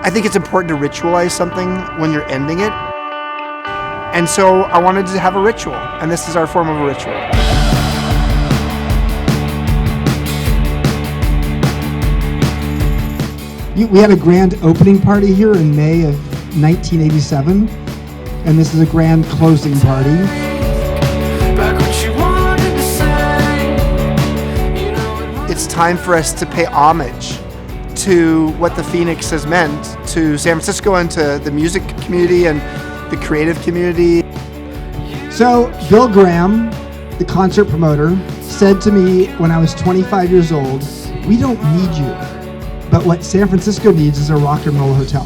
I think it's important to ritualize something when you're ending it. And so I wanted to have a ritual, and this is our form of a ritual. We had a grand opening party here in May of 1987, and this is a grand closing party. It's time for us to pay homage to what the Phoenix has meant to San Francisco and to the music community and the creative community. So Bill Graham, the concert promoter, said to me when I was 25 years old, "We don't need you, but what San Francisco needs is a rock and roll hotel."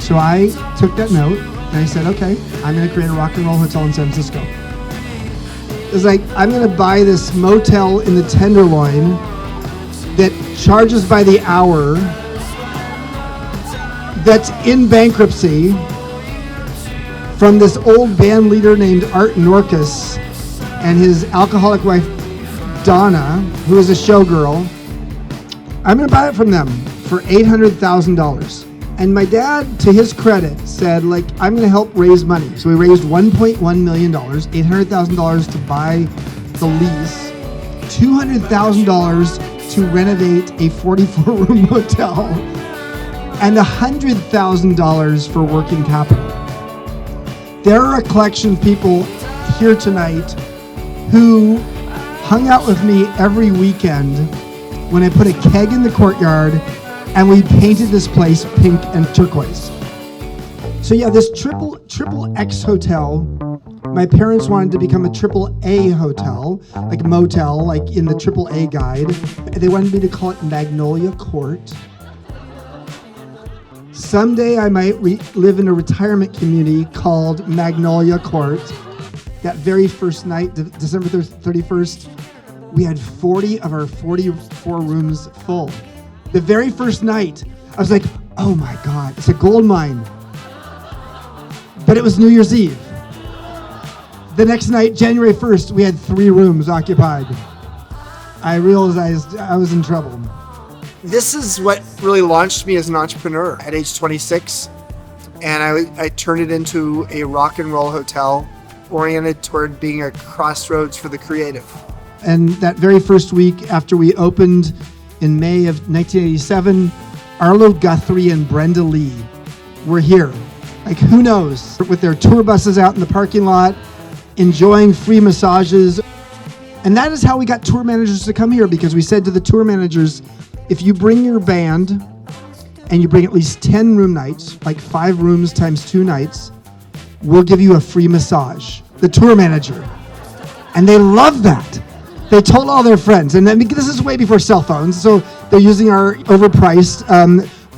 So I took that note and I said, okay, I'm going to create a rock and roll hotel in San Francisco. It's like, I'm going to buy this motel in the Tenderloin that charges by the hour, that's in bankruptcy, from this old band leader named Art Norkus and his alcoholic wife Donna, who is a showgirl. I'm going to buy it from them for $800,000. And my dad, to his credit, said, like, I'm going to help raise money. So we raised $1.1 million, $800,000 to buy the lease, $200,000 to renovate a 44-room hotel, and $100,000 for working capital. There are a collection of people here tonight who hung out with me every weekend when I put a keg in the courtyard and we painted this place pink and turquoise. So yeah, this triple X hotel, my parents wanted to become a triple A hotel, like a motel, like in the triple A guide. They wanted me to call it Magnolia Court. Someday I might live in a retirement community called Magnolia Court. That very first night, December 31st, we had 40 of our 44 rooms full. The very first night, I was like, oh my God, it's a gold mine. But it was New Year's Eve. The next night, January 1st, we had 3 rooms occupied. I realized I was in trouble. This is what really launched me as an entrepreneur at age 26. And I turned it into a rock and roll hotel oriented toward being a crossroads for the creative. And that very first week after we opened in May of 1987, Arlo Guthrie and Brenda Lee were here. Like, who knows? With their tour buses out in the parking lot, enjoying free massages. And that is how we got tour managers to come here, because we said to the tour managers, if you bring your band and you bring at least 10 room nights, like 5 rooms times 2 nights, we'll give you a free massage. The tour manager. And they loved that. They told all their friends. And then, this is way before cell phones, so they're using our overpriced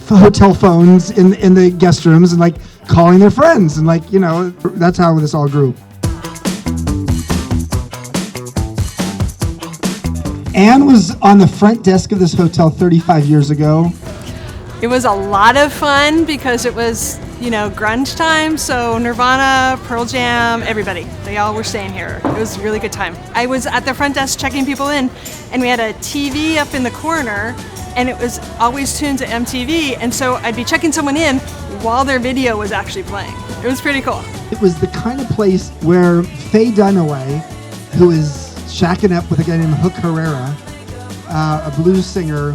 hotel phones in the guest rooms and like calling their friends. And like, you know, that's how this all grew. Anne was on the front desk of this hotel 35 years ago. It was a lot of fun because it was, you know, grunge time. So Nirvana, Pearl Jam, everybody, they all were staying here. It was a really good time. I was at the front desk checking people in, and we had a TV up in the corner, and it was always tuned to MTV. And so I'd be checking someone in while their video was actually playing. It was pretty cool. It was the kind of place where Faye Dunaway, who is shacking up with a guy named Hook Herrera, a blues singer,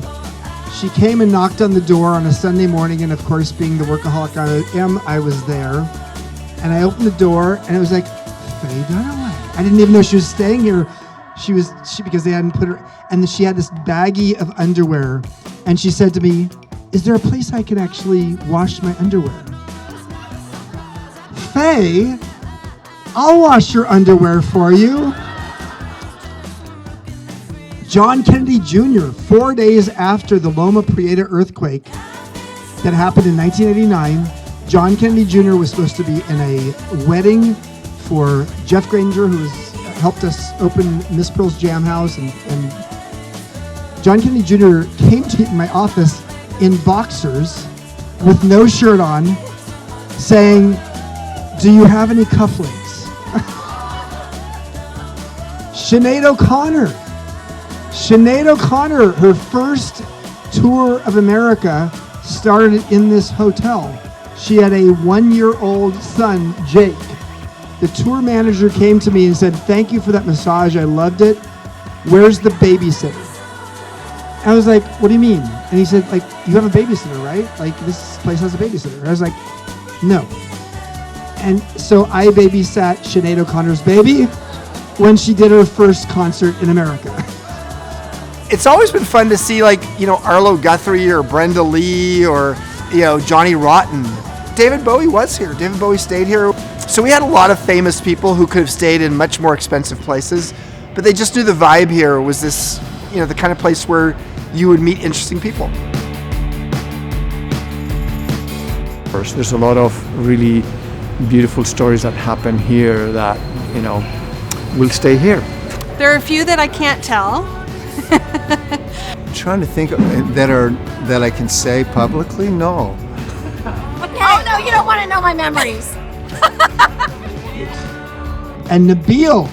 she came and knocked on the door on a Sunday morning, and of course, being the workaholic I am, I was there. And I opened the door, and it was like, Faye Dunaway. I didn't even know she was staying here. She because they hadn't put her, and she had this baggie of underwear, and she said to me, is there a place I can actually wash my underwear? Faye, I'll wash your underwear for you. John Kennedy Jr., 4 days after the Loma Prieta earthquake that happened in 1989, John Kennedy Jr. was supposed to be in a wedding for Jeff Granger, who has helped us open Miss Pearl's Jam House. And John Kennedy Jr. came to my office in boxers with no shirt on, saying, do you have any cufflinks? Sinead O'Connor, her first tour of America started in this hotel. She had a 1-year-old son, Jake. The tour manager came to me and said, "Thank you for that massage. I loved it. Where's the babysitter?" I was like, "What do you mean?" And he said, "Like, you have a babysitter, right? Like, this place has a babysitter." I was like, "No." And so I babysat Sinead O'Connor's baby when she did her first concert in America. It's always been fun to see, like, you know, Arlo Guthrie or Brenda Lee or, you know, Johnny Rotten. David Bowie was here. David Bowie stayed here. So we had a lot of famous people who could have stayed in much more expensive places, but they just knew the vibe here was this, you know, the kind of place where you would meet interesting people. First, there's a lot of really beautiful stories that happen here that, you know, will stay here. There are a few that I can't tell. I'm trying to think that I can say publicly. No. Oh no, you don't want to know my memories. And Nabil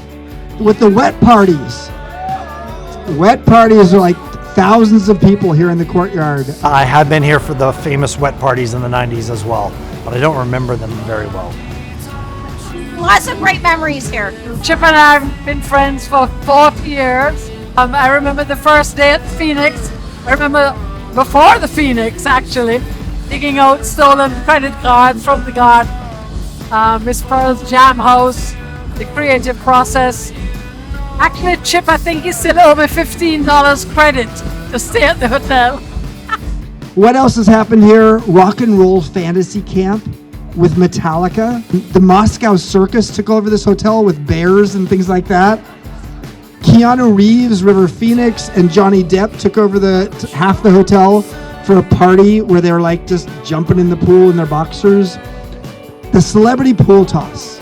with the wet parties. Wet parties are like thousands of people here in the courtyard. I have been here for the famous wet parties in the 90s as well, but I don't remember them very well. Lots of great memories here. Chip and I have been friends for 40 years. I remember the first day at the Phoenix. I remember before the Phoenix, actually, digging out stolen credit cards from the guard. Miss Pearl's Jam House, the creative process. Actually, Chip, I think he still owe me $15 credit to stay at the hotel. What else has happened here? Rock and Roll Fantasy Camp with Metallica. The Moscow Circus took over this hotel with bears and things like that. Keanu Reeves, River Phoenix, and Johnny Depp took over half the hotel for a party where they were like just jumping in the pool in their boxers. The Celebrity Pool Toss.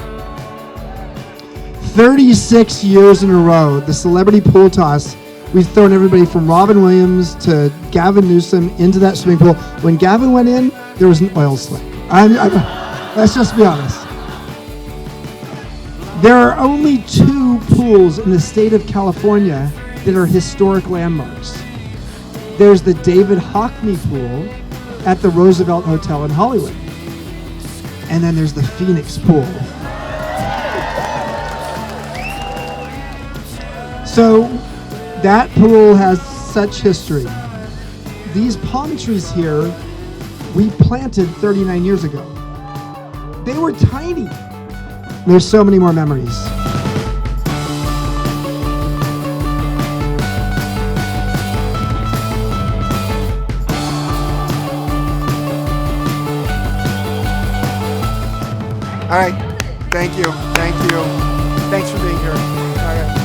36 years in a row, the Celebrity Pool Toss. We've thrown everybody from Robin Williams to Gavin Newsom into that swimming pool. When Gavin went in, there was an oil slick. Let's just be honest. There are only 2 pools in the state of California that are historic landmarks. There's the David Hockney pool at the Roosevelt Hotel in Hollywood. And then there's the Phoenix pool. So that pool has such history. These palm trees here, we planted 39 years ago. They were tiny. There's so many more memories. All right. Thank you. Thank you. Thanks for being here. All right.